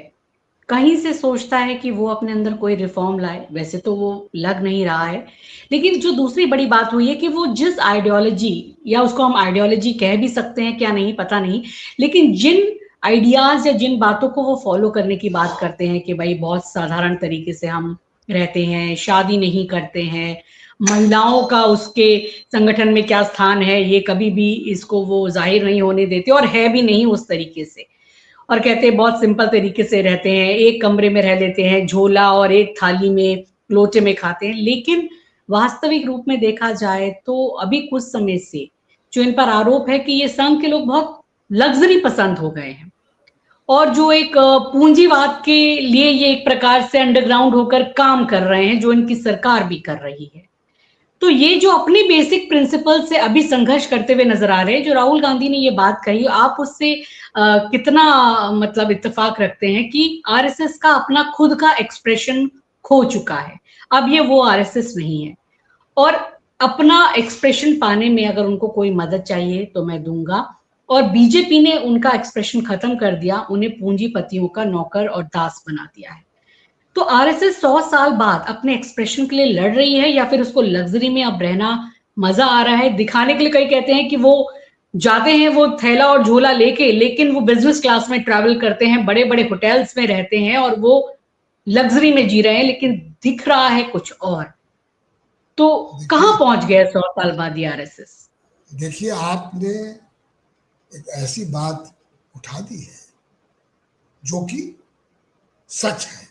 कहीं से सोचता है कि वो अपने अंदर कोई रिफॉर्म लाए, वैसे तो वो लग नहीं रहा है। लेकिन जो दूसरी बड़ी बात हुई है कि वो जिस आइडियोलॉजी, या उसको हम आइडियोलॉजी कह भी सकते हैं क्या नहीं पता नहीं, लेकिन जिन आइडियाज या जिन बातों को वो फॉलो करने की बात करते हैं कि भाई बहुत साधारण तरीके से हम रहते हैं, शादी नहीं करते हैं, महिलाओं का उसके संगठन में क्या स्थान है ये कभी भी इसको वो जाहिर नहीं होने देते, और है भी नहीं उस तरीके से। और कहते हैं बहुत सिंपल तरीके से रहते हैं, एक कमरे में रह लेते हैं, झोला और एक थाली में लोटे में खाते हैं। लेकिन वास्तविक रूप में देखा जाए तो अभी कुछ समय से जो इन पर आरोप है कि ये संघ के लोग बहुत लग्जरी पसंद हो गए हैं, और जो एक पूंजीवाद के लिए ये एक प्रकार से अंडरग्राउंड होकर काम कर रहे हैं, जो इनकी सरकार भी कर रही है। तो ये जो अपने बेसिक प्रिंसिपल से अभी संघर्ष करते हुए नजर आ रहे हैं, जो राहुल गांधी ने ये बात कही, आप उससे कितना मतलब इत्तेफाक रखते हैं कि आरएसएस का अपना खुद का एक्सप्रेशन खो चुका है, अब ये वो आरएसएस नहीं है, और अपना एक्सप्रेशन पाने में अगर उनको कोई मदद चाहिए तो मैं दूंगा, और बीजेपी ने उनका एक्सप्रेशन खत्म कर दिया, उन्हें पूंजीपतियों का नौकर और दास बना दिया है। तो आरएसएस 100 साल बाद अपने एक्सप्रेशन के लिए लड़ रही है, या फिर उसको लग्जरी में अब रहना मजा आ रहा है दिखाने के लिए? कई कहते हैं कि वो जाते हैं वो थैला और झोला लेके, लेकिन वो बिजनेस क्लास में ट्रैवल करते हैं, बड़े बड़े होटल्स में रहते हैं और वो लग्जरी में जी रहे हैं, लेकिन दिख रहा है कुछ और। तो कहां देखिए, पहुंच गया 100 साल बाद ये आरएसएस? देखिए आपने एक ऐसी बात उठा दी है जो कि सच है,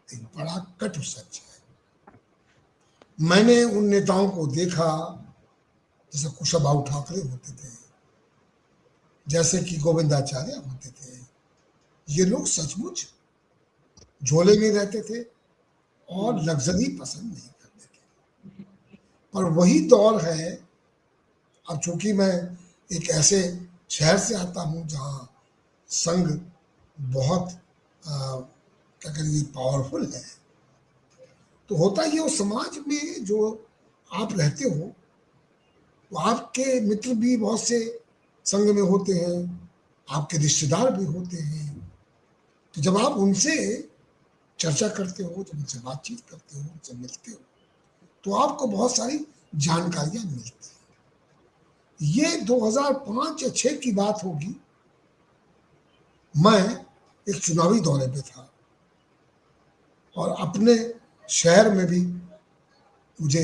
एक बड़ा कटु सच है। मैंने उन नेताओं को देखा जैसे कुशाभाऊ ठाकरे होते थे, जैसे कि गोविंदाचार्य होते थे। ये लोग सचमुच झोले में रहते थे और लग्जरी पसंद नहीं करते थे। पर वही दौर है, अब चूंकि मैं एक ऐसे शहर से आता हूं जहां संघ बहुत क्या करिए पावरफुल है, तो होता ये उस समाज में जो आप रहते हो, तो आपके मित्र भी बहुत से संघ में होते हैं, आपके रिश्तेदार भी होते हैं। तो जब आप उनसे चर्चा करते हो, जब उनसे बातचीत करते हो, उनसे मिलते हो, तो आपको बहुत सारी जानकारियां मिलती हैं। ये 2005 या 6 की बात होगी, मैं एक चुनावी दौरे पे था और अपने शहर में भी मुझे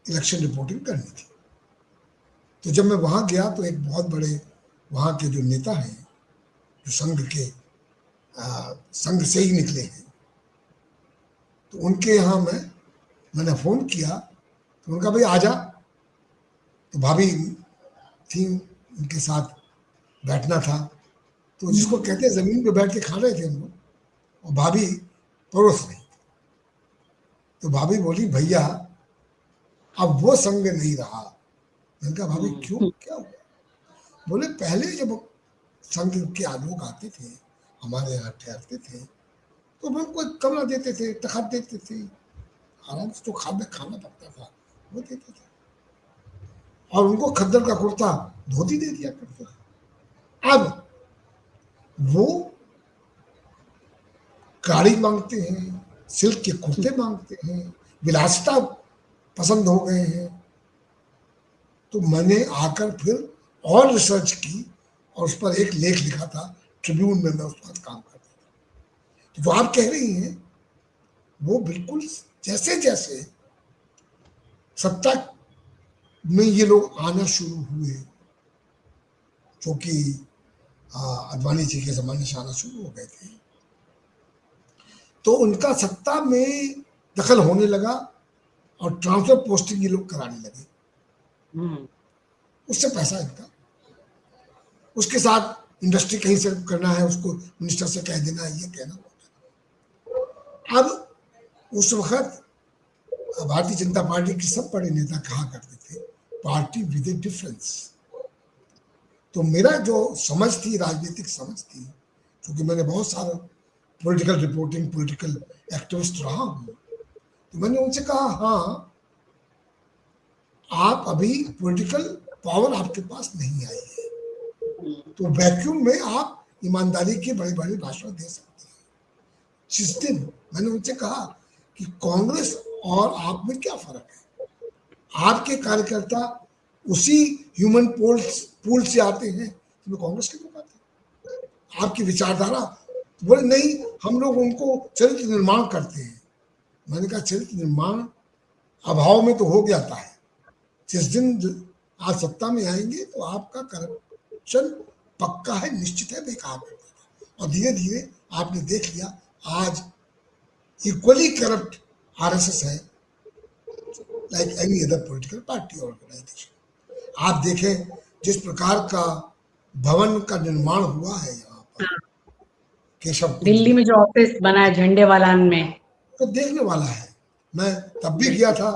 इलेक्शन रिपोर्टिंग करनी थी। तो जब मैं वहां गया तो एक बहुत बड़े वहां के जो नेता हैं, जो संघ से ही निकले हैं, तो उनके यहाँ मैंने फोन किया, तो उनका भाई आ जा। तो भाभी थी, उनके साथ बैठना था, तो जिसको कहते हैं जमीन पे बैठ के खा रहे थे हम लोग, और भाभी परोस रही। तो भाभी बोली भैया अब वो संग नहीं रहा। मैंने कहा भाभी क्यों, क्या हुआ? बोले पहले जब संघ के लोग आते थे, हमारे यहाँ ठहरते थे, तो हम उनको एक कमरा देते थे, तखत देते थे, आराम से जो खाना पड़ता था वो देते थे, और उनको खद्दर का कुर्ता धोती दे दिया करते थे। अब वो गाड़ी मांगते हैं, सिल्क के कुर्ते मांगते हैं, विलासिता पसंद हो गए हैं। तो मैंने आकर फिर और रिसर्च की और उस पर एक लेख लिखा था, ट्रिब्यून में मैं उस पर काम करता था। तो जो आप कह रही हैं वो बिल्कुल, जैसे जैसे सत्ता में ये लोग आना शुरू हुए, जो कि अडवाणी जी के जमाने से आना शुरू हो गए थे, तो उनका सत्ता में दखल होने लगा और ट्रांसफर पोस्टिंग ये लोग कराने लगे। उससे पैसा इनका, उसके साथ इंडस्ट्री कहीं से करना है, उसको मिनिस्टर से कह देना है, ये कहना। अब उस वक्त भारतीय जनता पार्टी के सब बड़े नेता कहा करते थे, पार्टी विद ए डिफरेंस। तो मेरा जो समझ थी, राजनीतिक समझ थी, क्योंकि मैंने बहुत सारा पॉलिटिकल रिपोर्टिंग, पॉलिटिकल एक्टिविस्ट रहा हूँ, तो मैंने उनसे कहा, हाँ आप अभी पॉलिटिकल पावर आपके पास नहीं आई है, तो वैक्यूम में आप ईमानदारी के बड़े बड़े भाषण दे सकते हैं। जिस दिन मैंने उनसे कहा कि कांग्रेस और आप में क्या फर्क है, आपके कार्यकर्ता उसी ह्यूमन पूल से आते हैं तो मैं कांग्रेस के लोग आते हैं, आपकी विचारधारा, बोले नहीं हम लोग उनको चरित्र निर्माण करते हैं। मैंने कहा चरित्र निर्माण अभाव में तो हो जाता है, जिस दिन आप सत्ता में आएंगे तो आपका करप्शन पक्का है, निश्चित है, बेकार कर देगा। और धीरे धीरे आपने देख लिया, आज इक्वली करप्ट आरएसएस है like any other political party organisation. आप देखें जिस प्रकार का भवन का निर्माण हुआ है यहाँ पर केशव दिल्ली में जो ऑफिस बना है झंडे वालान में, तो देखने वाला है। मैं तब भी गया था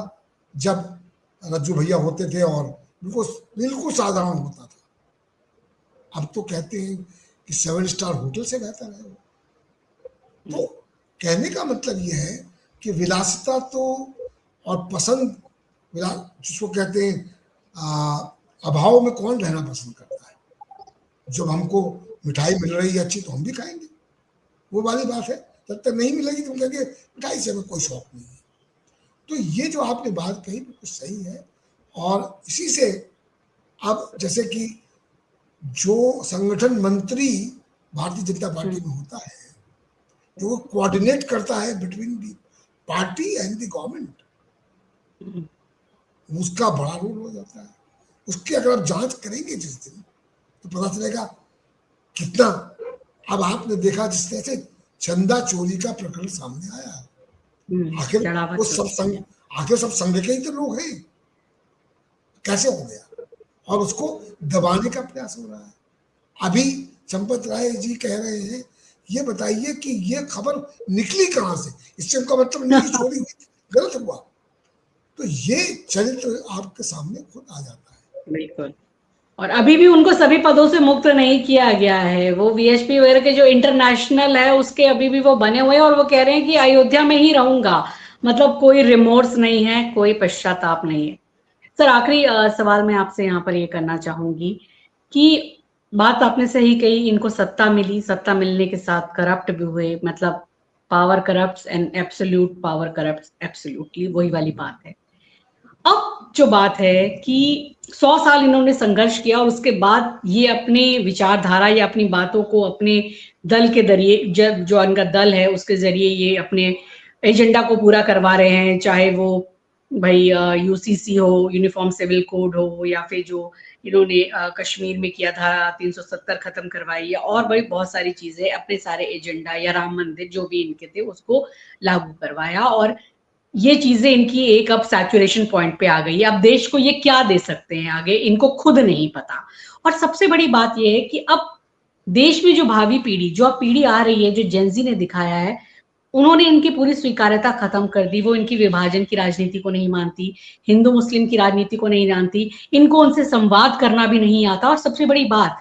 जब रज्जू भैया होते थे और बिल्कुल साधारण होता था। अब तो कहते हैं कि 7 स्टार होटल से बेहतर है। तो कहने का मतलब ये है कि विलासिता तो और पसंद, जिसको कहते हैं अभाव में कौन रहना पसंद करता है। जब हमको मिठाई मिल रही है अच्छी तो हम भी खाएंगे, वो वाली बात है। जब तक नहीं मिलेगी तो हम कहेंगे मिठाई से हमें कोई शौक नहीं है। तो ये जो आपने बात कही बिल्कुल सही है। और इसी से अब जैसे कि जो संगठन मंत्री भारतीय जनता पार्टी में होता है, जो कोऑर्डिनेट करता है between the party and the government, उसका बड़ा रोल हो जाता है। उसकी अगर आप जांच करेंगे जिस दिन, तो पता चलेगा कितना। अब आपने देखा जिस तरह से चंदा चोरी का प्रकरण सामने आया, आखिर वो सब संघ के ही तो लोग हैं, कैसे हो गया? और उसको दबाने का प्रयास हो रहा है। अभी चंपत राय जी कह रहे हैं, ये बताइए कि ये खबर निकली कहां से, इससे उनका मतलब नहीं चोरी गलत हुआ। तो ये चरित्र आपके सामने खुद आ जाता है। बिल्कुल। और अभी भी उनको सभी पदों से मुक्त नहीं किया गया है। वो वीएचपी वगैरह के जो इंटरनेशनल है उसके अभी भी वो बने हुए हैं और वो कह रहे हैं कि अयोध्या में ही रहूंगा। मतलब कोई रिमोर्स नहीं है, कोई पश्चाताप नहीं है। सर आखिरी सवाल मैं आपसे यहाँ पर ये करना चाहूंगी कि बात आपने सही कही, इनको सत्ता मिली, सत्ता मिलने के साथ करप्ट भी हुए। मतलब power corrupts and absolute power corrupts absolutely, वही वाली बात है। अब जो बात है कि 100 साल इन्होंने संघर्ष किया और उसके बाद ये अपने विचारधारा या अपनी बातों को अपने दल के जरिए, जो इनका दल है उसके जरिए ये अपने एजेंडा को पूरा करवा रहे हैं। चाहे वो भाई यूसीसी हो, यूनिफॉर्म सिविल कोड हो, या फिर जो इन्होंने कश्मीर में किया था 370 खत्म करवाई, या और भाई बहुत सारी चीजें, अपने सारे एजेंडा या राम मंदिर जो भी इनके थे उसको लागू करवाया। और ये चीजें इनकी एक अब सैचुरेशन पॉइंट पे आ गई है। अब देश को ये क्या दे सकते हैं आगे, इनको खुद नहीं पता। और सबसे बड़ी बात ये है कि अब देश में जो भावी पीढ़ी, जो अब पीढ़ी आ रही है, जो जेनजी ने दिखाया है, उन्होंने इनकी पूरी स्वीकार्यता खत्म कर दी। वो इनकी विभाजन की राजनीति को नहीं मानती, हिंदू मुस्लिम की राजनीति को नहीं जानती, इनको उनसे संवाद करना भी नहीं आता। और सबसे बड़ी बात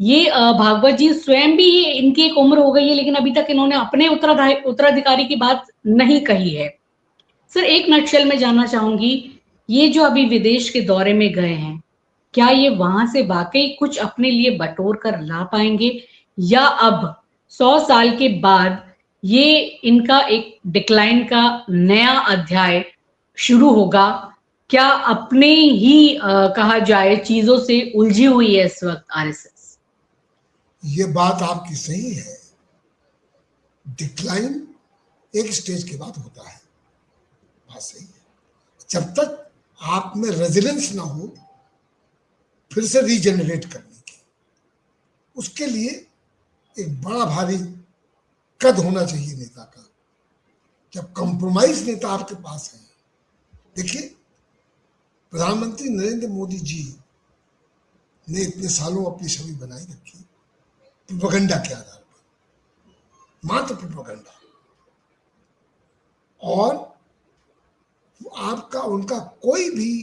ये, भागवत जी स्वयं भी, इनकी एक उम्र हो गई है लेकिन अभी तक इन्होंने अपने उत्तराधिकारी की बात नहीं कही है। सर एक नटशेल में जानना चाहूंगी, ये जो अभी विदेश के दौरे में गए हैं, क्या ये वहां से वाकई कुछ अपने लिए बटोर कर ला पाएंगे, या अब 100 साल के बाद ये इनका एक डिक्लाइन का नया अध्याय शुरू होगा। क्या अपने ही कहा जाए चीजों से उलझी हुई है इस वक्त आरएसएस? ये बात आपकी सही है। डिक्लाइन एक स्टेज के बाद होता है, बात सही है। जब तक आप में रेजिलेंस ना हो फिर से रीजनरेट करने की, उसके लिए एक बड़ा भारी कद होना चाहिए नेता का। जब कंप्रोमाइज नेता आपके पास है, देखिए प्रधानमंत्री नरेंद्र मोदी जी ने इतने सालों अपनी छवि बनाई रखी प्रोपेगेंडा के आधार पर, मात्र प्रोपेगेंडा, और आपका उनका कोई भी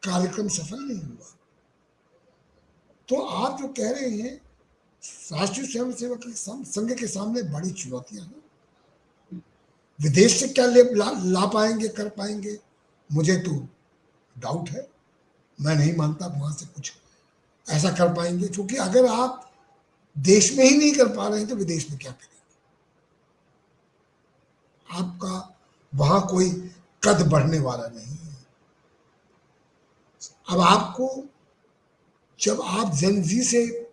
कार्यक्रम सफल नहीं हुआ। तो आप जो कह रहे हैं राष्ट्रीय स्वयंसेवक संघ के सामने बड़ी चुनौतियां हैं। विदेश से क्या ला पाएंगे, कर पाएंगे, मुझे तो डाउट है। मैं नहीं मानता वहां से कुछ ऐसा कर पाएंगे, क्योंकि अगर आप देश में ही नहीं कर पा रहे हैं तो विदेश में क्या करेंगे। आपका वहां कोई कद बढ़ने वाला नहीं है। अब आपको, जब आप जेनजी से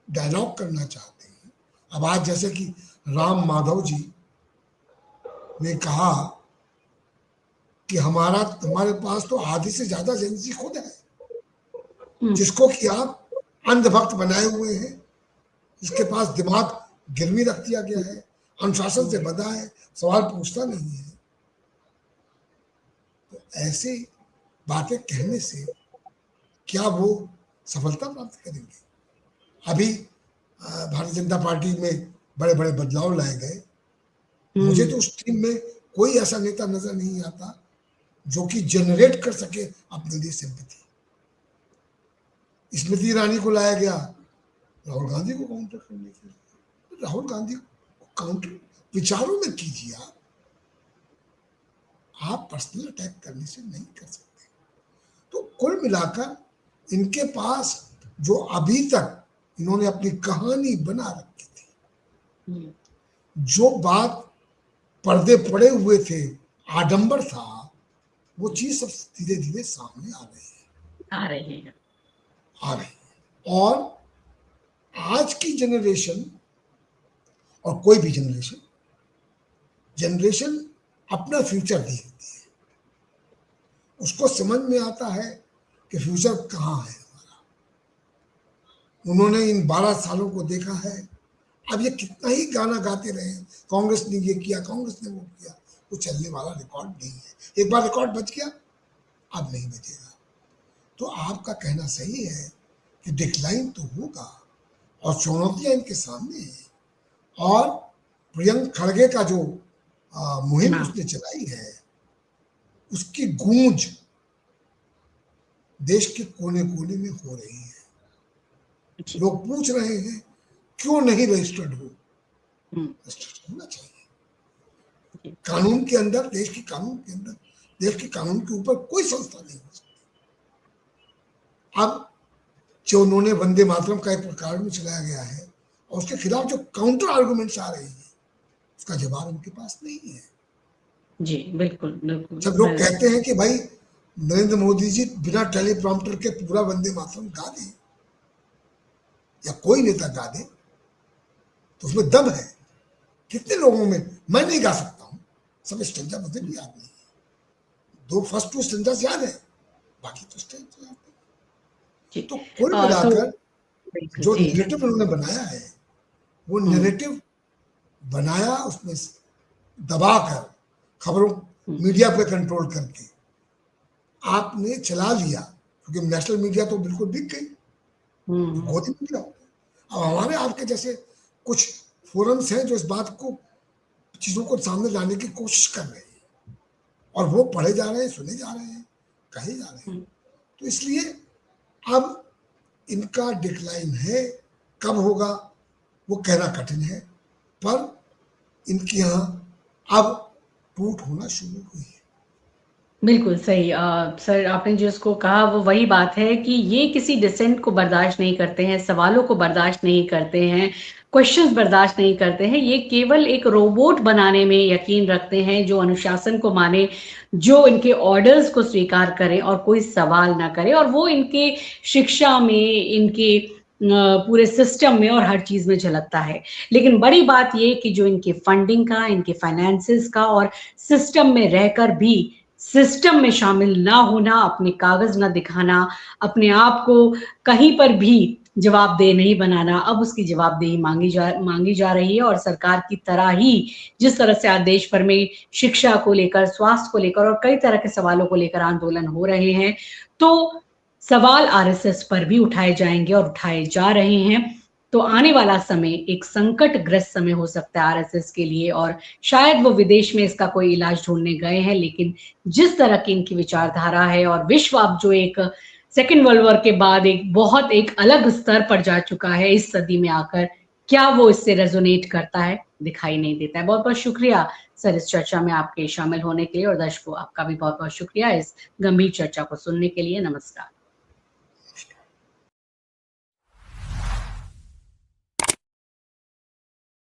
डायलॉग करना चाहते हैं, अब आज जैसे कि राम माधव जी ने कहा कि हमारे पास तो आधे से ज्यादा जेनजी खुद है, जिसको कि आप अंधभक्त बनाए हुए हैं, जिसके पास दिमाग गिरवी रख दिया गया है, अनुशासन से बंधा है, सवाल पूछता नहीं है। तो ऐसे बातें कहने से क्या वो सफलता प्राप्त करेंगे? अभी भारतीय जनता पार्टी में बड़े बड़े बदलाव लाए गए, मुझे तो उस टीम में कोई ऐसा नेता नजर नहीं आता जो कि जनरेट कर सके अपने लिए सिंपैथी। स्मृति ईरानी को लाया गया राहुल गांधी को काउंटर करने के लिए। राहुल गांधी को काउंटर विचारों में कीजिए, आप पर्सनल अटैक करने से नहीं कर सकते। तो कुल मिलाकर इनके पास जो अभी तक इन्होंने अपनी कहानी बना रखी थी, जो बात पर्दे पड़े हुए थे, आडंबर था, वो चीज सब धीरे धीरे सामने आ रही है। और आज की जनरेशन और कोई भी जनरेशन अपना फ्यूचर देखती है। उसको समझ में आता है कि फ्यूचर कहाँ है हमारा। उन्होंने इन 12 सालों को देखा है। अब ये कितना ही गाना गाते रहे, कांग्रेस ने ये किया, कांग्रेस ने वो किया, वो चलने वाला रिकॉर्ड नहीं है। एक बार रिकॉर्ड बच गया, अब नहीं बचेगा। तो आपका कहना सही है कि डिक्लाइन तो होगा और चुनौतियां इनके सामने है। और प्रियंक खड़गे का जो मुहिम उसने चलाई है, उसकी गूंज देश के कोने कोने में हो रही है। लोग पूछ रहे हैं क्यों नहीं रजिस्टर्ड हो। रजिस्टर्ड होना चाहिए। कानून के अंदर, देश के कानून के अंदर, देश के कानून के ऊपर कोई संस्था नहीं हो सकती। अब जो उन्होंने वंदे मातरम का एक प्रकार में चलाया गया है और उसके खिलाफ जो काउंटर आर्गुमेंट्स आ रही है, उसका जवाब उनके पास नहीं है। जी बिल्कुल बिल्कुल। जब लोग कहते हैं कि भाई नरेंद्र मोदी जी बिना टेलीप्रॉम्प्टर के पूरा वंदे मातरम गा दे या कोई नेता गा दे, तो उसमें दम है। कितने लोगों में, मैं नहीं गा सकता हूं, सब स्टेंजा मुझे भी याद नहीं है। 2 फर्स्ट 2 स्टेंजास याद है, बाकी तो स्टेंजा याद नहीं। तो कुल मिलाकर जो नैरेटिव उन्होंने बनाया है, वो नैरेटिव बनाया उसमें दबाकर, खबरों मीडिया पे कंट्रोल करके आपने चला लिया, क्योंकि नेशनल मीडिया तो बिल्कुल बिक गई, गोदी मीडिया हो गई। अब हमारे आपके जैसे कुछ फोरम्स हैं जो इस बात को, चीजों को सामने लाने की कोशिश कर रहे हैं और वो पढ़े जा रहे हैं, सुने जा रहे हैं, कहे जा रहे हैं। तो इसलिए अब इनका डिक्लाइन है, कब होगा वो कहना कठिन है, पर इनके यहाँ अब टूट होना शुरू हुई है। बिल्कुल सही। सर आपने जिसको कहा वो वही बात है कि ये किसी डिसेंट को बर्दाश्त नहीं करते हैं, सवालों को बर्दाश्त नहीं करते हैं, क्वेश्चंस बर्दाश्त नहीं करते हैं। ये केवल एक रोबोट बनाने में यकीन रखते हैं जो अनुशासन को माने, जो इनके ऑर्डर्स को स्वीकार करे और कोई सवाल ना करे, और वो इनके शिक्षा में, इनके पूरे सिस्टम में और हर चीज में झलकता है। लेकिन बड़ी बात ये कि जो इनके फंडिंग का, इनके फाइनेंसेस का और सिस्टम में रहकर भी सिस्टम में शामिल ना होना, अपने कागज ना दिखाना, अपने आप को कहीं पर भी जवाबदेह नहीं बनाना, अब उसकी जवाबदेही मांगी जा रही है। और सरकार की तरह ही जिस तरह से आज देश भर में शिक्षा को लेकर, स्वास्थ्य को लेकर और कई तरह के सवालों को लेकर आंदोलन हो रहे हैं, तो सवाल आरएसएस पर भी उठाए जाएंगे और उठाए जा रहे हैं। तो आने वाला समय एक संकटग्रस्त समय हो सकता है आरएसएस के लिए, और शायद वो विदेश में इसका कोई इलाज ढूंढने गए हैं, लेकिन जिस तरह की इनकी विचारधारा है और विश्व अब जो एक सेकेंड वर्ल्ड वॉर के बाद एक अलग स्तर पर जा चुका है इस सदी में आकर, क्या वो इससे रेजोनेट करता है? दिखाई नहीं देता है। बहुत बहुत शुक्रिया सर इस चर्चा में आपके शामिल होने के लिए, और दर्शकों आपका भी बहुत बहुत शुक्रिया इस गंभीर चर्चा को सुनने के लिए। नमस्कार।